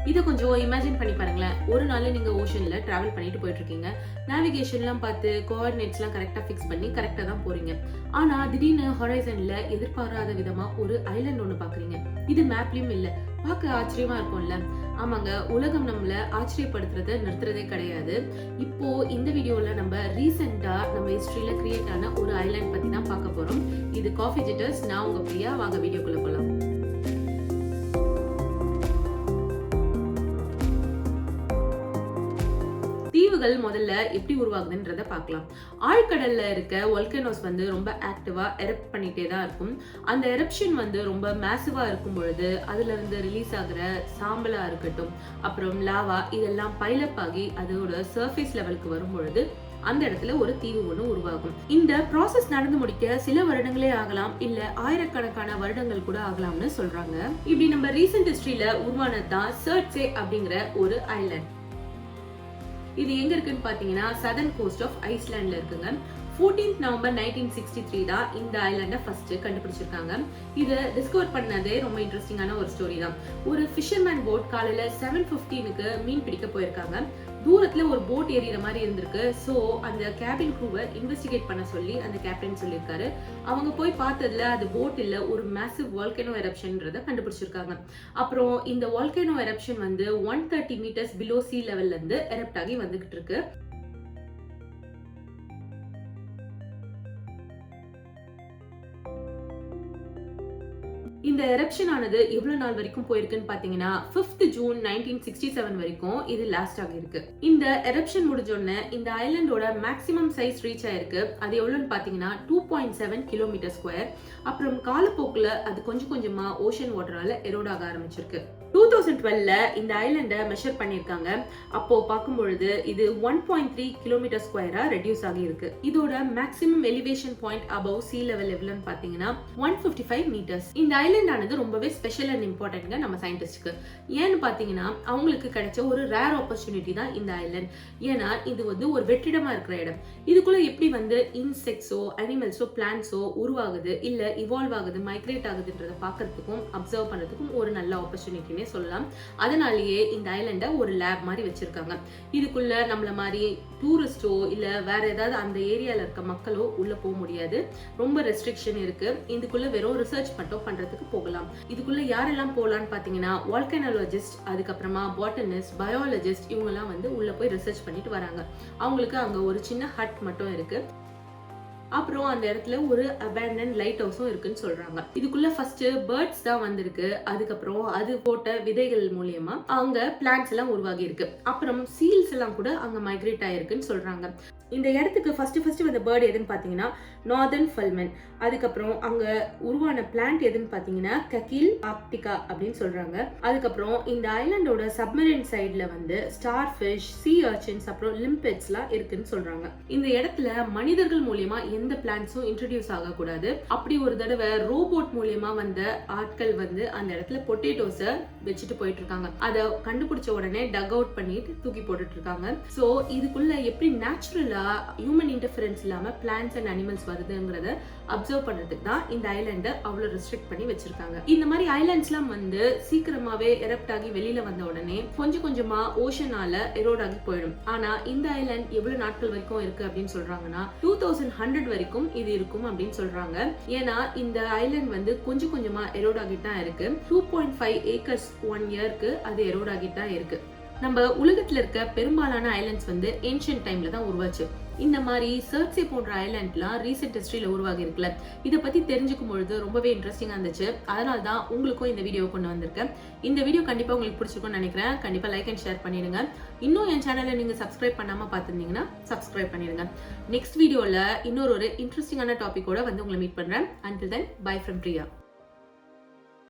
இதை கொஞ்சம் இமேஜின் பண்ணி பாருங்களேன். ஒரு நாள் நீங்க ஓஷன்ல டிராவல் பண்ணிட்டு போயிட்டு இருக்கீங்க. நேவிகேஷன்லாம் பார்த்து கோஆர்டினேட்ஸ்லாம் கரெக்டா ஃபிக்ஸ் பண்ணி கரெக்டா தான் போறீங்க. ஆனா திடீர்னு ஹொரைசன்ல எதிர்பாராத விதமா ஒரு ஐலண்ட் ஒண்ணு பாக்குறீங்க. இது மேப்லயும் இல்ல. பார்க்க ஆச்சரியமா இருக்கும்ல? ஆமாங்க, உலகம் நம்மள ஆச்சரியப்படுத்துறத நிறுத்துறதே கிடையாது. இப்போ இந்த வீடியோல நம்ம ரீசெண்டா நம்ம ஹிஸ்டரியில கிரியேட் ஆன ஒரு ஐலாண்ட் பத்தி தான் பார்க்க போறோம். இது காஃபி ஜிட்டர்ஸ். நான் உங்க பிரியா. வாங்க வீடியோக்குள்ள போலாம். தீவுகள் முதல்ல எப்படி உருவாகுதுன்றத பார்க்கலாம். ஆழ்கடல்ல இருக்க வால்கனோஸ் ரொம்ப ஆக்டிவா எரப்ட் பண்ணிட்டே தான் இருக்கும். அந்த எரப்ஷன் ரொம்ப மேசிவா இருக்கும் பொழுது அதுல இருந்து ரிலீஸ் ஆகுற சாம்பலா இருக்கட்டும், அப்புறம் லாவா, இதெல்லாம் பைலப் ஆகி அதோட சர்ஃபேஸ் லெவலுக்கு வரும் பொழுது அந்த இடத்துல ஒரு தீவு ஒண்ணு உருவாகும். இந்த ப்ராசஸ் நடந்து முடிக்க சில வருடங்களே ஆகலாம், இல்ல ஆயிரக்கணக்கான வருடங்கள் கூட ஆகலாம்னு சொல்றாங்க. இப்படி நம்ம ரீசெண்ட் ஹிஸ்டரியில உருவானதுதான் சர்ட்ஸே அப்படிங்கிற ஒரு ஐலாண்ட். இது எங்க இருக்குன்னு பாத்தீங்கன்னா சதர்ன் கோஸ்ட் ஆஃப் ஐஸ்லாண்ட்ல இருக்குங்க. 14th நவம்பர் 1963 தான் இந்த ஐலாண்ட ஃபர்ஸ்ட் கண்டுபிடிச்சிருக்காங்க. இதை டிஸ்கவர் பண்ணதே ரொம்ப இன்ட்ரெஸ்டிங்கான ஒரு ஸ்டோரி தான். ஒரு ஃபிஷர்மேன் போட் காலையில 7:15க்கு மீன் பிடிக்க போயிருக்காங்க. தூரத்துல ஒரு போட் எரியற மாதிரி இருந்திருக்கு. சோ அந்த கேபின் க்ரூவை இன்வெஸ்டிகேட் பண்ண சொல்லி அந்த கேப்டன் சொல்லியிருக்காரு. அவங்க போய் பார்த்ததுல அது போட் இல்ல, ஒரு மேசிவ் வால்கனோ எரப்ஷன்ன்றத கண்டுபிடிச்சிருக்காங்க. அப்புறம் இந்த வால்கனோ எரப்ஷன் 130 மீட்டர்ஸ் பிலோ சீ லெவல்ல இருந்து எரப்ட் ஆகி வந்துகிட்டு இருக்கு. இந்த எரப்ஷன் ஆனது எவ்வளவு நாள் வரைக்கும் போயிருக்குன்னு பாத்தீங்கன்னா 5th ஜூன் 1967 வரைக்கும் இது லாஸ்ட் ஆகிருக்கு. இந்த எரப்ஷன் முடிஞ்சோடனே இந்த ஐலாண்டோட மேக்ஸிமம் சைஸ் ரீச் ஆயிருக்கு. அது எவ்வளவுன்னு பாத்தீங்கன்னா 2.7 கிலோமீட்டர் ஸ்கொயர். அப்புறம் காலப்போக்குல அது கொஞ்சம் கொஞ்சமா ஓஷன் வாட்டரால எரோட் ஆக ஆரம்பிச்சிருக்கு. 2012ல இந்த ஐலாண்ட மெஷர் பண்ணிருக்காங்க. அப்போ பார்க்கும்பொழுது இது 1.3 கிலோமீட்டர் ஸ்கொயரா ரெடியூஸ் ஆகி இருக்கு. இதோட maximum elevation point above sea level எவ்வளவுன்னு பாத்தீங்கன்னா 155 மீட்டர்ஸ். இந்த ஐலாண்ட் ஆனது ரொம்பவே ஸ்பெஷல் அண்ட் இம்பார்ட்டன்ட்ங்க நம்ம சயின்டிஸ்ட்க்கு. ஏன்னு பாத்தீங்கன்னா அவங்களுக்கு கிடைச்ச ஒரு ரேர் ஆப்பர்ச்சுனிட்டி தான் இந்த ஐலாண்ட். ஏன்னா இது ஒரு வெற்றிடமா இருக்கிற இடம். இதுக்குள்ள எப்படி இன்செக்ட்ஸோ அனிமல்ஸோ பிளான்ட்ஸோ உருவாகுது, இல்ல இவால்வ் ஆகுது, மைக்ரேட் ஆகுதுன்றத பாக்குறதுக்கும் அப்சர்வ் பண்றதுக்கும் ஒரு நல்ல ஆப்பர்ச்சுனிட்டி சொல்லலாம். அதனாலேயே இந்த ஐலாண்ட ஒரு லேப் மாதிரி வச்சிருக்காங்க. இதுக்குள்ள நம்மள மாதிரி டூரிஸ்டோ இல்ல வேற ஏதாவது அந்த ஏரியால இருக்க மக்களோ உள்ள போக முடியாது. ரொம்ப ரெஸ்ட்ரிக்ஷன் இருக்கு. இதுக்குள்ள வெறும் ரிசர்ச் மட்டும் பண்றதுக்கு போகலாம். இதுக்குள்ள யாரெல்லாம் போகலான்னு பாத்தீங்கன்னா வால்கனாலஜிஸ்ட், அதுக்கப்புறமா பாட்டனிஸ்ட், பயாலஜிஸ்ட், இவங்க எல்லாம் உள்ள போய் ரிசர்ச் பண்ணிட்டு வராங்க. அவங்களுக்கு அங்க ஒரு சின்ன ஹட் மட்டும் இருக்கு. அப்புறம் அந்த இடத்துல ஒரு அபேண்டன்ட் லைட் ஹவுஸும் இருக்குன்னு சொல்றாங்க. இதுக்குள்ள ஃபர்ஸ்ட் பேர்ட்ஸ் தான் வந்திருக்கு. அதுக்கப்புறம் அது போட்ட விதைகள் மூலியமா அங்க பிளான்ட்ஸ் எல்லாம் உருவாகி இருக்கு. அப்புறம் சீல்ஸ் எல்லாம் கூட அங்க மைக்ரேட் ஆயிருக்குன்னு சொல்றாங்க. இந்த இடத்துக்கு ஃபர்ஸ்ட் வந்த பேர்ட் எதுன்னு பாத்தீங்கன்னா நார்தர்ன் ஃபல்மன். அதுக்கப்புறம் அங்க உருவான பிளான்ட் எதுன்னு பாத்தீங்கன்னா ககில் ஆர்க்டிகா அப்படின்னு சொல்றாங்க. அதுக்கப்புறம் இந்த ஐலாண்டோட சப்மரைன் சைட்ல ஸ்டார் ஃபிஷ், சீ அர்ச்சின்ஸ், அப்புறம் லிம்பெட்ஸ் எல்லாம் இருக்குன்னு சொல்றாங்க. இந்த இடத்துல மனிதர்கள் மூலியமா எந்த பிளான்ட்ஸும் இன்ட்ரோடியூஸ் ஆகக்கூடாது. அப்படி ஒரு தடவை ரோபோட் மூலியமா வந்த ஆட்கள் அந்த இடத்துல பொட்டேட்டோஸ வச்சுட்டு போயிட்டு இருக்காங்க. அதை கண்டுபிடிச்ச உடனே டக் அவுட் பண்ணிட்டு தூக்கி போட்டுட்டு இருக்காங்க. சோ இதுக்குள்ள எப்படி நேச்சுரலா ஹியூமன் இன்டர்ஃபரன்ஸ் இல்லாம பிளான்ட்ஸ் அண்ட் அனிமல்ஸ் வருதுங்கிறத அப்சர்வ் பண்றதுக்கு தான் இந்த ஐலாண்ட அவ்வளவு ரெஸ்ட்ரிக்ட் பண்ணி வச்சிருக்காங்க. இந்த மாதிரி ஐலாண்ட்ஸ்லாம் சீக்கிரமாவே எரப்ட் ஆகி வெளியில வந்த உடனே கொஞ்சம் கொஞ்சமா ஓஷனால எரோட் ஆகி போயிடும். ஆனா இந்த ஐலாண்ட் எவ்வளவு நாட்கள் வரைக்கும் இருக்கு அப்படின்னு சொல்றாங்கன்னா 2100 வரைக்கும் இது இருக்கும் அப்படின்னு சொல்றாங்க. ஏன்னா இந்த ஐலாண்ட் கொஞ்சம் கொஞ்சமா எரோட் ஆகிட்டு தான் இருக்கு. 2.5 ஏக்கர்ஸ் 1 இயர்க்கு அது எரோட் ஆகிட்டு தான் இருக்கு. நம்ம உலகத்துல இருக்க பெரும்பாலான ஐலாண்ட்ஸ் ஏன்ஷியன்ட் டைம்ல தான் உருவாச்சு. இந்த மாதிரி சர்ட்ஸே போன்ற ஐலாண்ட்லாம் ரீசெண்ட் ஹிஸ்டரியில உருவாகி இருக்குல்ல, இதை பத்தி தெரிஞ்சுக்கும் பொழுது ரொம்பவே இன்ட்ரெஸ்டிங்கா இருந்துச்சு. அதனால தான் உங்களுக்கும் இந்த வீடியோ கொண்டு வந்திருக்கேன். இந்த வீடியோ கண்டிப்பா உங்களுக்கு பிடிச்சிருக்கும்னு நினைக்கிறேன். கண்டிப்பா லைக் அண்ட் ஷேர் பண்ணிடுங்க. இன்னும் என் சேனலை நீங்க சப்ஸ்கிரைப் பண்ணாம பார்த்திருந்தீங்கன்னா சப்ஸ்கிரைப் பண்ணிடுங்க. நெக்ஸ்ட் வீடியோல இன்னொரு இன்ட்ரெஸ்டிங்கான டாபிக்கோட உங்களை மீட் பண்றேன். Until then, bye from Priya.